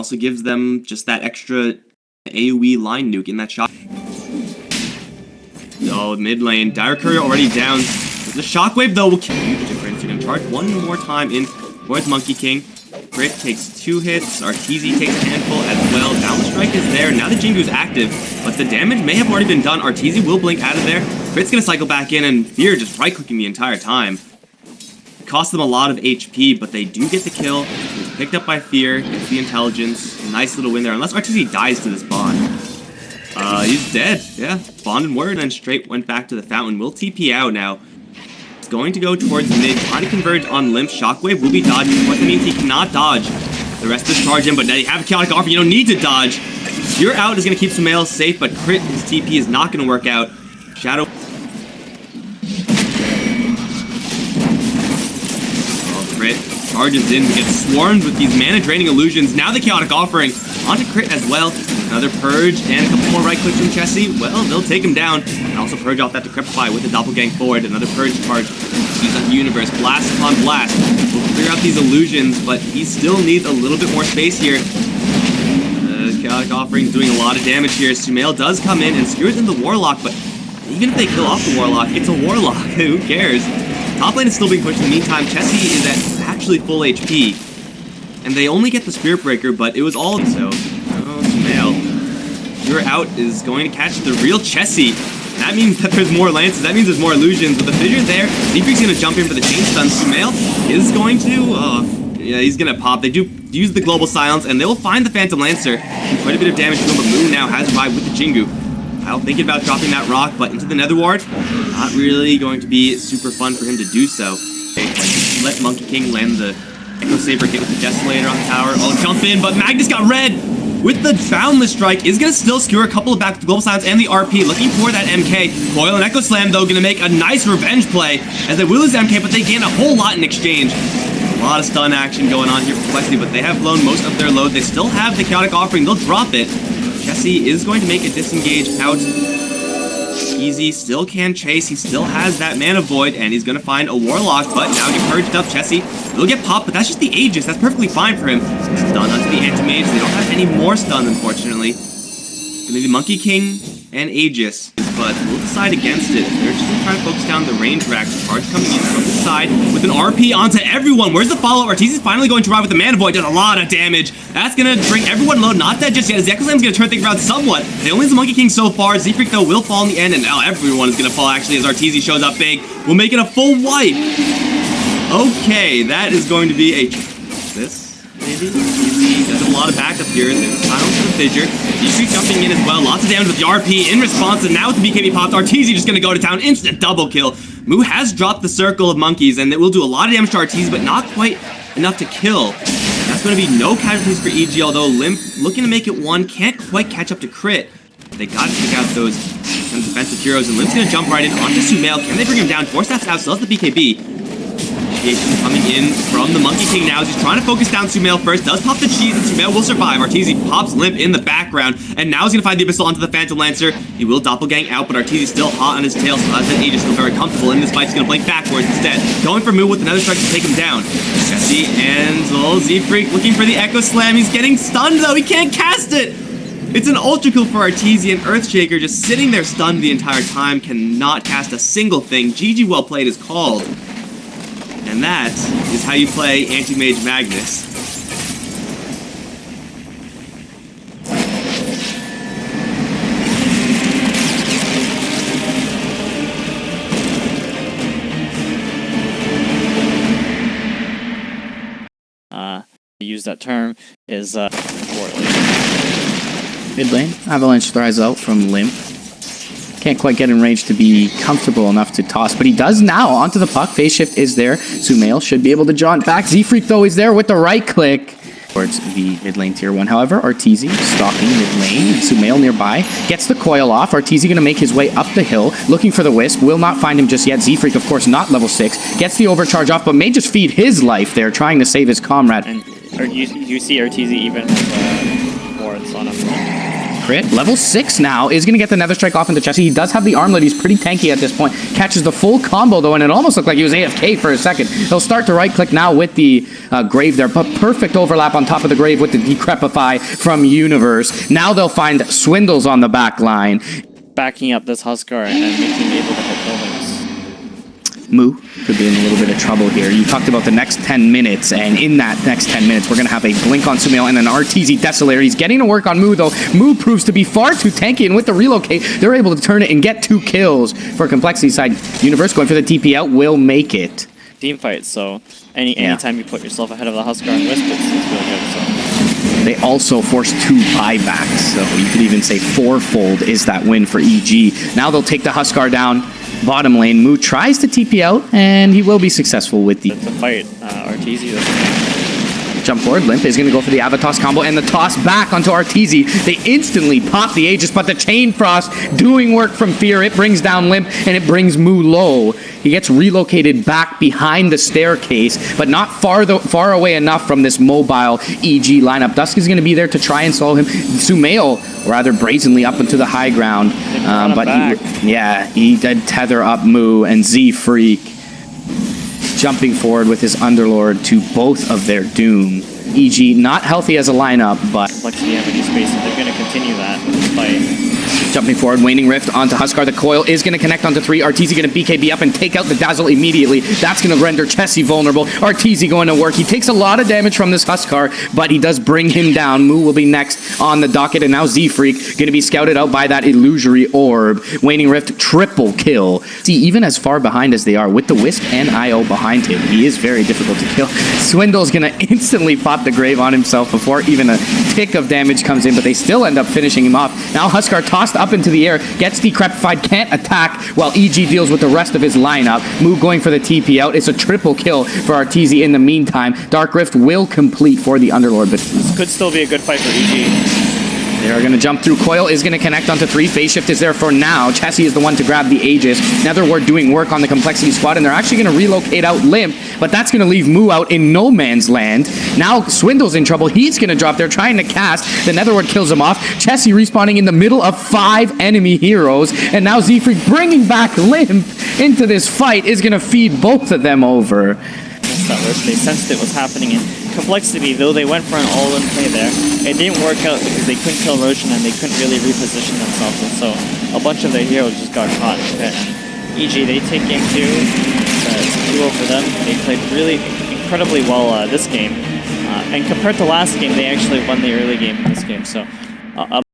Also gives them just that extra AoE line nuke in that shot. Oh, mid lane. Dire Courier already down. The Shockwave, though, will kill you. The difference. You're going to charge one more time in towards Monkey King. Crit takes 2 hits. Arteezy takes a handful as well. Down the strike is there. Now the Jingu's active, but the damage may have already been done. Arteezy will blink out of there. Crit's going to cycle back in, and Fear just right-clicking the entire time. It costs them a lot of HP, but they do get the kill. It's picked up by Fear. Gets the intelligence. Nice little win there, unless Arteezy dies to this Bond. He's dead. Yeah, Bond and Word, and straight went back to the fountain. Will TP out now. It's going to go towards mid, trying to converge on Limp. Shockwave will be dodging. What that means, he cannot dodge the rest of his charge in, but now you have a chaotic offer. You don't need to dodge. Your out is going to keep Sumail safe, but Crit, his TP is not going to work out. Shadow. Oh, Crit charges in, gets swarmed with these mana-draining illusions. Now the chaotic offering onto Crit as well. Another Purge and a couple more right clicks from Chessie. Well, they'll take him down. And also Purge off that Decrepify with the Doppelgang forward. Another Purge charge. He's on the Universe. Blast upon blast. We'll clear out these illusions, but he still needs a little bit more space here. Chaotic Offering's doing a lot of damage here. Sumail does come in and skewers in the Warlock, but even if they kill off the Warlock, it's a Warlock. Who cares? Top lane is still being pushed. In the meantime, Chessie is at actually full HP. And they only get the Spirit Breaker, but it was all so. Your out is going to catch the real Chessie. That means that there's more lances. That means there's more illusions. With the fissure there, Zeefreak's going to jump in for the chain stun. Sumail is going to... yeah, he's going to pop. They do use the Global Silence, and they will find the Phantom Lancer. Quite a bit of damage to him, but Moon now has revived with the Jingu. Kyle thinking about dropping that rock, but into the Nether Ward. Not really going to be super fun for him to do so. Okay, let Monkey King land the Echo Saber hit with the Desolator on the tower. Oh, jump in, but Magnus got red! With the Boundless Strike, is going to still skewer a couple of back to Global Silence and the RP, looking for that MK. CoL and Echo Slam, though, going to make a nice revenge play, as they will lose MK, but they gain a whole lot in exchange. A lot of stun action going on here for Wesley, but they have blown most of their load. They still have the Chaotic Offering. They'll drop it. Chessie is going to make a disengage out. Easy, still can chase. He still has that Mana Void, and he's going to find a Warlock, but now get purged up. Chessie will get popped, but that's just the Aegis. That's perfectly fine for him. Stun onto the Anti-Mage. They don't have any more stun, unfortunately. Gonna be the Monkey King and Aegis, but we'll decide against it. They're just gonna try to focus down the range racks. Charge coming in from the side with an RP onto everyone. Where's the follow-up? Arteezy's finally going to ride with the Mana Void. Does a lot of damage. That's gonna bring everyone low. Not dead just yet. Echo Slam's gonna turn things around somewhat. They only has the Monkey King so far. Zeefreak, though, will fall in the end, and now everyone is gonna fall, actually, as Arteezy shows up big. We'll make it a full wipe. Okay, that is going to be a... this? Maybe? Easy. There's a lot of backup here. There's silence for the fissure. Zeefreak jumping in as well. Lots of damage with the RP in response, and now with the BKB popped, Arteezy just going to go to town. Instant double kill. Moo has dropped the circle of monkeys, and it will do a lot of damage to Arteezy, but not quite enough to kill. That's going to be no casualties for EG, although Limp looking to make it 1. Can't quite catch up to Crit. They got to pick out those defensive heroes, and Limp's going to jump right in onto Sumail. Can they bring him down? Force Staff's out, still has the BKB. Coming in from the Monkey King now as he's trying to focus down Sumail first. Does pop the cheese, and Sumail will survive. Arteezy pops Limp in the background, and now he's going to find the Abyssal onto the Phantom Lancer. He will Doppelgang out, but Arteezy's still hot on his tail, so that's an Aegis still very comfortable in this fight. He's going to blink backwards instead. Going for Moo with another strike to take him down. Chessie and Zeefreak looking for the Echo Slam. He's getting stunned, though. He can't cast it. It's an ultra kill for Arteezy, and Earthshaker just sitting there stunned the entire time. Cannot cast a single thing. GG well played is called. And that is how you play Anti-Mage Magnus. To use that term is poorly. Mid lane, Avalanche thrives out from Limp. Can't quite get in range to be comfortable enough to toss, but he does now. Onto the puck. Phase shift is there. Sumail should be able to jaunt back. Zeefreak, though, is there with the right click towards the mid lane tier 1. However, Arteezy stalking mid lane, and Sumail nearby gets the coil off. Arteezy going to make his way up the hill, looking for the Wisp. Will not find him just yet. Zeefreak, of course, not level 6. Gets the overcharge off, but may just feed his life there, trying to save his comrade. And you see Arteezy even with wards on him. crit. Level 6 now is going to get the Nether Strike off into Chessie. He does have the armlet. He's pretty tanky at this point. Catches the full combo, though, and it almost looked like he was AFK for a second. He'll start to right-click now with the Grave there, but perfect overlap on top of the Grave with the Decrepify from Universe. Now they'll find Swindles on the back line. Backing up this Huskar and making him able to hit buildings. Moo could be in a little bit of trouble here. You talked about the next 10 minutes, and in that next 10 minutes, we're going to have a Blink on Sumail and an RTZ Desolator. He's getting to work on Moo, though. Moo proves to be far too tanky, and with the relocate, they're able to turn it and get 2 kills for Complexity side. Universe going for the TP out will make it. Team fight, so anytime you put yourself ahead of the Huskar and Wisp, it's really good. So. They also forced 2 buybacks, so you could even say 4-fold is that win for EG. Now they'll take the Huskar down. Bottom lane, Moo tries to TP out, and he will be successful with the fight. RTZ. Jump forward. Limp is going to go for the Avatos combo and the toss back onto RTZ. They instantly pop the Aegis, but the Chain Frost doing work from Fear. It brings down Limp, and it brings Moo low. He gets relocated back behind the staircase, but not far away enough from this mobile EG lineup. Dusk is going to be there to try and slow him. Sumail rather brazenly up into the high ground, but he did tether up Moo, and Z Freak jumping forward with his Underlord to both of their doom. EG not healthy as a lineup, but Complexity energy space, and they're going to continue that fight. Jumping forward, Waning Rift onto Huskar. The coil is going to connect onto 3. RTZ going to BKB up and take out the Dazzle immediately. That's going to render Chessie vulnerable. RTZ going to work. He takes a lot of damage from this Huskar, but he does bring him down. Moo will be next on the docket, and now Z-Freak going to be scouted out by that illusory orb. Waning Rift triple kill. See, even as far behind as they are, with the Wisp and IO behind him, he is very difficult to kill. Swindle's going to instantly pop the Grave on himself before even a tick of damage comes in, but they still end up finishing him off. Now Huskar tossed up into the air, gets decrepified, can't attack, while EG deals with the rest of his lineup. Moo going for the TP out. It's a triple kill for Arteezy in the meantime. Dark Rift will complete for the Underlord, but this could still be a good fight for EG. They are going to jump through. Coil is going to connect onto 3. Phase Shift is there for now. Chessie is the one to grab the Aegis. Netherward doing work on the Complexity squad, and they're actually going to relocate out Limp, but that's going to leave Moo out in no man's land. Now Swindle's in trouble. He's going to drop there trying to cast. The Netherward kills him off. Chessie respawning in the middle of 5 enemy heroes, and now Z-Freak bringing back Limp into this fight is going to feed both of them over. They sensed it was happening in Complexity, though they went for an all-in play there. It didn't work out because they couldn't kill Roshan and they couldn't really reposition themselves, and so a bunch of their heroes just got caught in the pit. And EG, they take game 2. It's 2-0 for them. They played really incredibly well this game, and compared to last game, they actually won the early game in this game. So